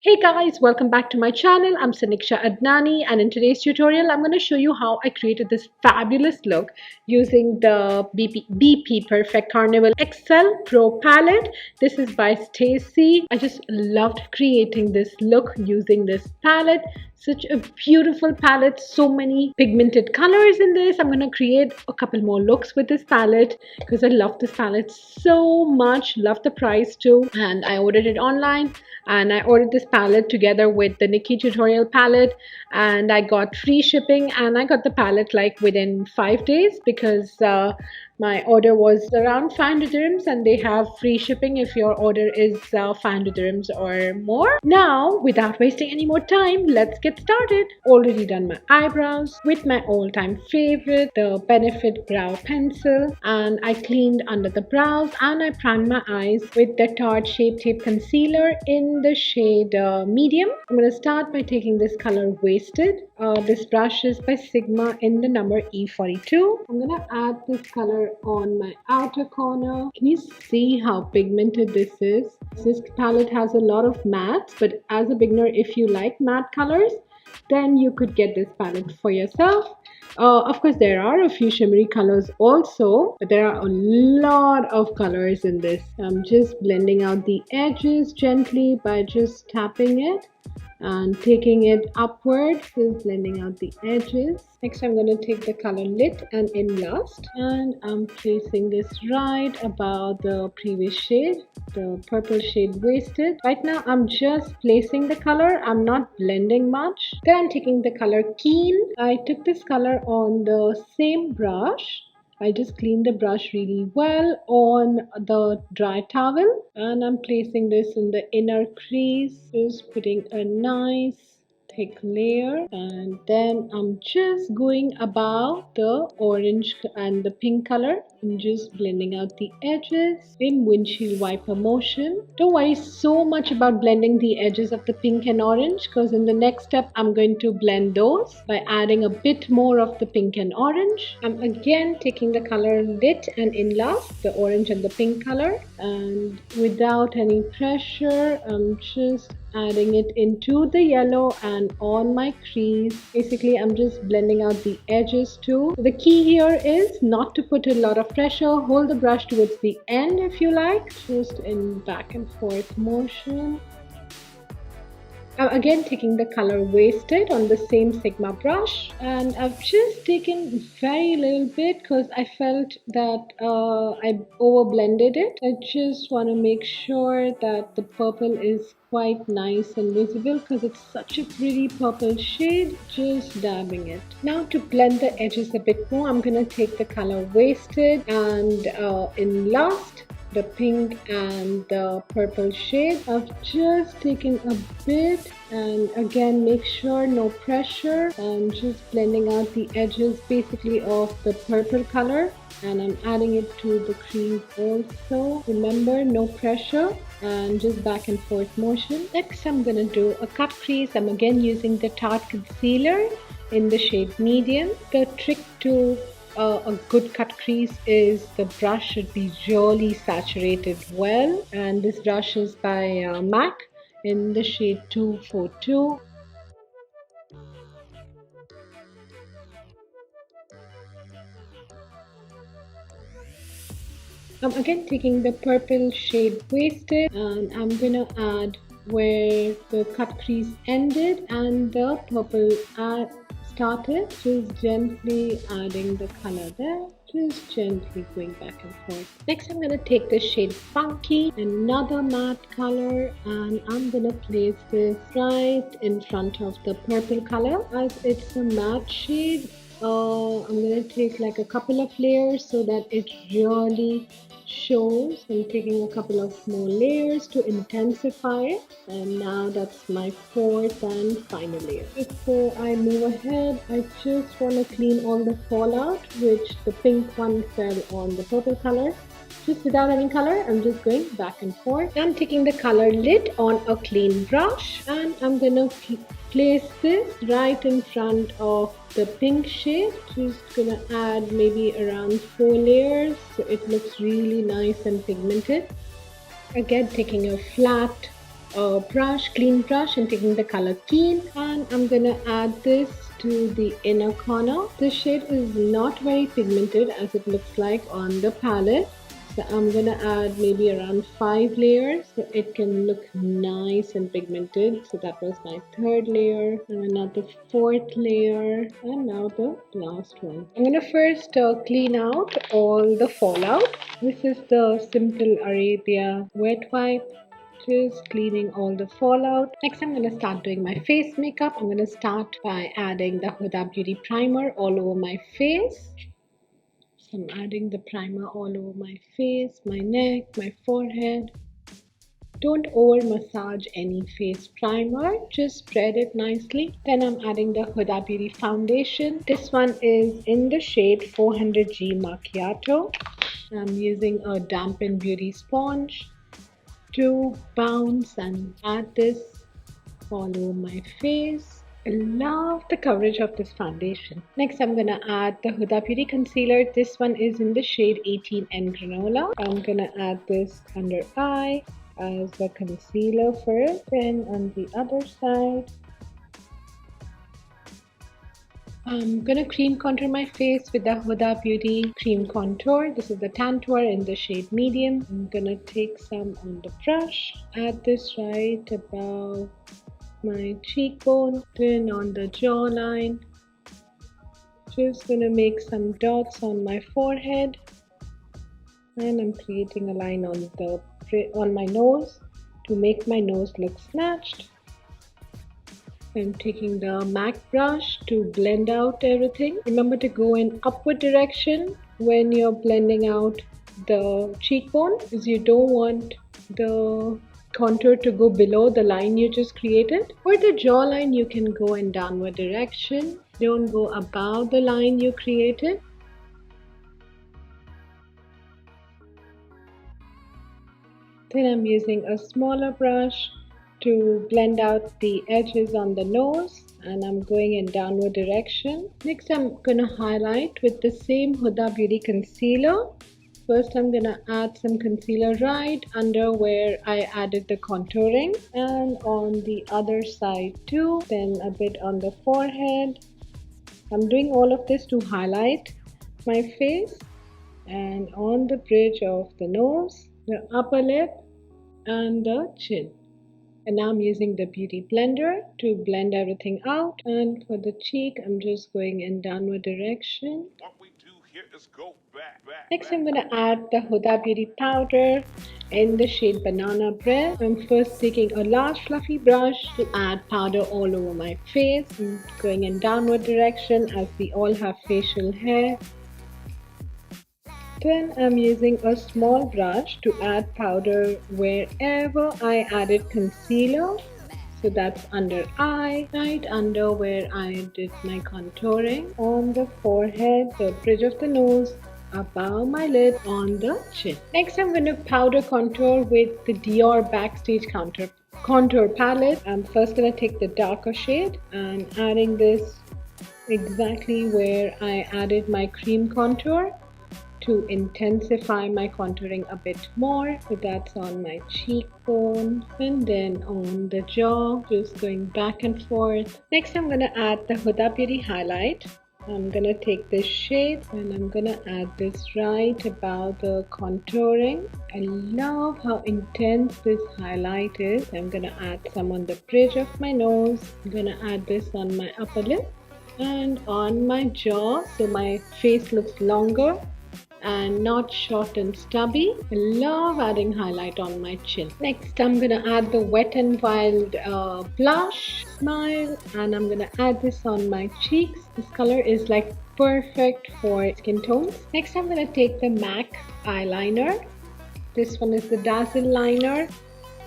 Hey guys, welcome back to my channel. I'm Saniksha Adnani, and in today's tutorial I'm going to show you how I created this fabulous look using the BPerfect Carnival XL Pro palette. This is by Stacey. I just loved creating this look using this palette. Such a beautiful palette, so many pigmented colors in this. I'm going to create a couple more looks with this palette because I love this palette so much. Love the price too, and I ordered it online. And I ordered this palette together with the Nikki tutorial palette, and I got free shipping, and I got the palette like within 5 days because my order was around 500 dirhams, and they have free shipping if your order is 500 dirhams or more. Now, without wasting any more time, let's get started. Already done my eyebrows with my all-time favorite, the Benefit Brow Pencil, and I cleaned under the brows and I primed my eyes with the Tarte Shape Tape Concealer in the shade medium. I'm going to start by taking this color Wasted. This brush is by Sigma in the number E42. I'm going to add this color on my outer corner. Can you see how pigmented this is? This palette has a lot of mattes, but as a beginner, if you like matte colors, then you could get this palette for yourself. Of course, there are a few shimmery colors also, but there are a lot of colors in this. I'm just blending out the edges gently by just tapping it and taking it upward, just blending out the edges. Next, I'm going to take the color Lit and In Lust, and I'm placing this right above the previous shade, the purple shade Wasted. Right now, I'm just placing the color. I'm not blending much. Then I'm taking the color Keen. I took this color on the same brush. I just cleaned the brush really well on the dry towel, and I'm placing this in the inner crease, just putting a nice thick layer, and then I'm just going above the orange and the pink color and just blending out the edges in windshield wiper motion. Don't worry so much about blending the edges of the pink and orange, because in the next step I'm going to blend those by adding a bit more of the pink and orange. I'm again taking the color Lit and In Lust, the orange and the pink color, and without any pressure I'm just adding it into the yellow and on my crease. Basically, I'm just blending out the edges too. The key here is not to put a lot of pressure. Hold the brush towards the end if you like, just in back and forth motion. I'm again taking the color Wasted on the same Sigma brush, and I've just taken very little bit because I felt that I over blended it. I just want to make sure that the purple is quite nice and visible because it's such a pretty purple shade. Just dabbing it. Now to blend the edges a bit more, I'm going to take the color Wasted and In Lust, the pink and the purple shade. I've just taken a bit, and again make sure no pressure. I'm just blending out the edges basically of the purple color, and I'm adding it to the crease also. Remember, no pressure and just back and forth motion. Next, I'm gonna do a cut crease. I'm again using the Tarte concealer in the shade medium. The trick to a good cut crease is the brush should be really saturated well, and this brush is by MAC in the shade 242. I'm again taking the purple shade Wasted, and I'm gonna add where the cut crease ended and the purple started, just gently adding the color there, just gently going back and forth. Next, I'm gonna take the shade Funky, another matte color, and I'm gonna place this right in front of the purple color. As it's a matte shade, I'm gonna take like a couple of layers so that it really shows. I'm taking a couple of more layers to intensify it, and now that's my fourth and final layer. Before I move ahead, I just want to clean all the fallout, which the pink one fell on the purple color. Just without any color, I'm just going back and forth. I'm taking the color Lit on a clean brush, and I'm gonna place this right in front of the pink shade. Just gonna add maybe around 4 layers so it looks really nice and pigmented. Again, taking a flat a brush, clean brush, and taking the color Keen, and I'm gonna add this to the inner corner. This shade is not very pigmented as it looks like on the palette. So I'm gonna add maybe around 5 layers so it can look nice and pigmented. So that was my third layer, and now the fourth layer, and now the last one. I'm gonna first clean out all the fallout. This is the Simple Arabia wet wipe, just cleaning all the fallout. Next, I'm going to start doing my face makeup. I'm going to start by adding the Huda Beauty primer all over my face. So I'm adding the primer all over my face, my neck, my forehead. Don't over massage any face primer, just spread it nicely. Then I'm adding the Huda Beauty foundation. This one is in the shade 400G Macchiato. I'm using a dampened beauty sponge to bounce and add this all over my face. I love the coverage of this foundation. Next, I'm gonna add the Huda Beauty concealer. This one is in the shade 18N Granola. I'm gonna add this under eye as the concealer first, then on the other side. I'm gonna cream contour my face with the Huda Beauty cream contour. This is the Tantour in the shade medium. I'm gonna take some on the brush, add this right above my cheekbone, then on the jawline. Just gonna make some dots on my forehead, and I'm creating a line on my nose to make my nose look snatched. I'm taking the MAC brush to blend out everything. Remember to go in upward direction when you're blending out the cheekbone, because you don't want the contour to go below the line you just created. For the jawline, you can go in downward direction. Don't go above the line you created. Then I'm using a smaller brush to blend out the edges on the nose, and I'm going in downward direction. Next, I'm gonna highlight with the same Huda Beauty concealer. First, I'm gonna add some concealer right under where I added the contouring, and on the other side too, then a bit on the forehead. I'm doing all of this to highlight my face, and on the bridge of the nose, the upper lip, and the chin. And now I'm using the beauty blender to blend everything out. And for the cheek, I'm just going in downward direction. What we do here is go back. Next, I'm going to add the Huda Beauty powder in the shade Banana Bread. I'm first taking a large fluffy brush to add powder all over my face. I'm going in downward direction as we all have facial hair. Then I'm using a small brush to add powder wherever I added concealer. So that's under eye, right under where I did my contouring, on the forehead, the bridge of the nose, above my lid, on the chin. Next, I'm going to powder contour with the Dior Backstage Contour palette. I'm first going to take the darker shade and adding this exactly where I added my cream contour to intensify my contouring a bit more. So that's on my cheekbone and then on the jaw, just going back and forth. Next, I'm going to add the Huda Beauty highlight. I'm going to take this shade and I'm going to add this right above the contouring. I love how intense this highlight is. I'm going to add some on the bridge of my nose. I'm going to add this on my upper lip and on my jaw so my face looks longer and not short and stubby. I love adding highlight on my chin. Next, I'm gonna add the Wet n Wild blush smile, and I'm gonna add this on my cheeks. This color is like perfect for skin tones. Next, I'm gonna take the MAC eyeliner. This one is the Dazzle liner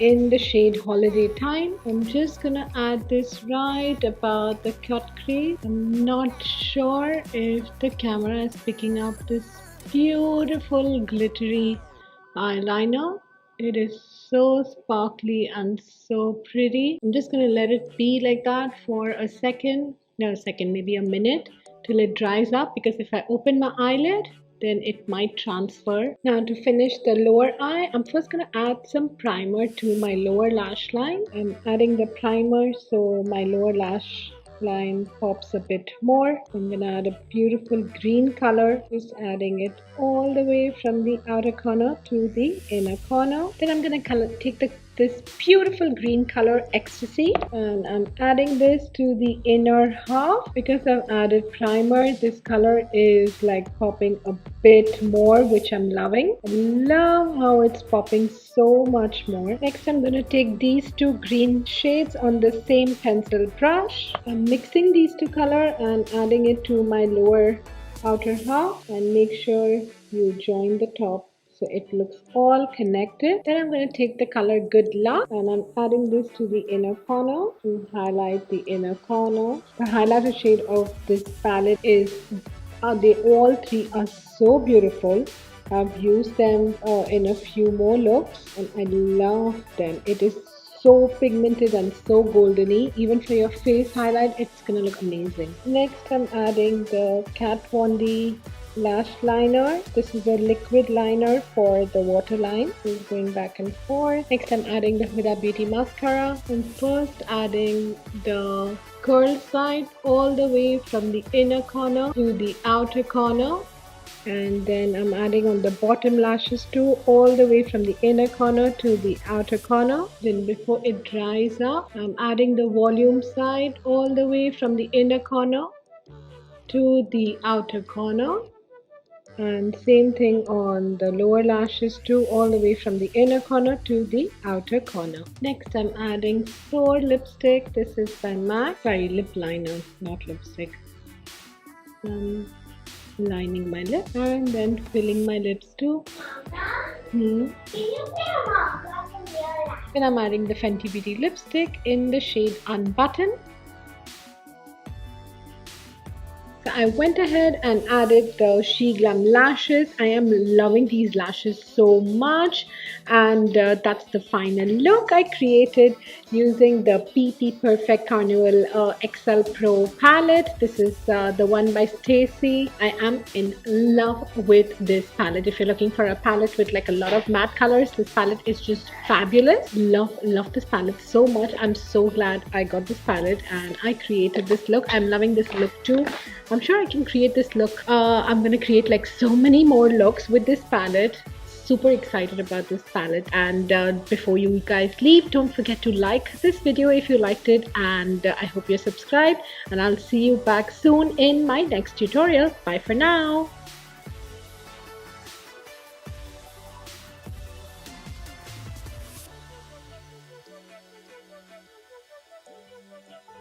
in the shade Holiday Time. I'm just gonna add this right about the cut crease. I'm not sure if the camera is picking up this beautiful glittery eyeliner. It is so sparkly and so pretty. I'm just gonna let it be like that for a second, maybe a minute till it dries up, because if I open my eyelid, then it might transfer. Now to finish the lower eye, I'm first going to add some primer to my lower lash line. I'm adding the primer so my lower lash line pops a bit more. I'm going to add a beautiful green color, just adding it all the way from the outer corner to the inner corner. Then I'm going to take this beautiful green color Ecstasy, and I'm adding this to the inner half. Because I've added primer, this color is like popping a bit more, which I'm loving. I love how it's popping so much more. Next, I'm going to take these two green shades on the same pencil brush. I'm mixing these two color and adding it to my lower outer half, and make sure you join the top so it looks all connected. Then I'm going to take the color Good Luck, and I'm adding this to the inner corner to highlight the inner corner. The highlighter shade of this palette is they all three are so beautiful. I've used them in a few more looks and I love them. It is so pigmented and so goldeny. Even for your face highlight, it's gonna look amazing. Next, I'm adding the Kat Von D lash liner. This is a liquid liner for the waterline. It's going back and forth. Next, I'm adding the Huda Beauty mascara. I'm first adding the curl side all the way from the inner corner to the outer corner, and then I'm adding on the bottom lashes too, all the way from the inner corner to the outer corner. Then before it dries up, I'm adding the volume side all the way from the inner corner to the outer corner, and same thing on the lower lashes too, all the way from the inner corner to the outer corner. Next, I'm adding Soar lipstick. This is by MAC. Sorry, lip liner, not lipstick. Lining my lip and then filling my lips too. Then I'm adding the Fenty Beauty lipstick in the shade Unbutton. So I went ahead and added the She Glam lashes. I am loving these lashes so much, and that's the final look I created using the BPerfect Carnival XL Pro palette. This is the one by Stacey. I am in love with this palette. If you're looking for a palette with like a lot of matte colors, this palette is just fabulous. Love this palette so much. I'm so glad I got this palette and I created this look. I'm loving this look too. I'm sure I can create this look. I'm gonna create like so many more looks with this palette. Super excited about this palette. And before you guys leave, don't forget to like this video if you liked it, and I hope you're subscribed, and I'll see you back soon in my next tutorial. Bye for now.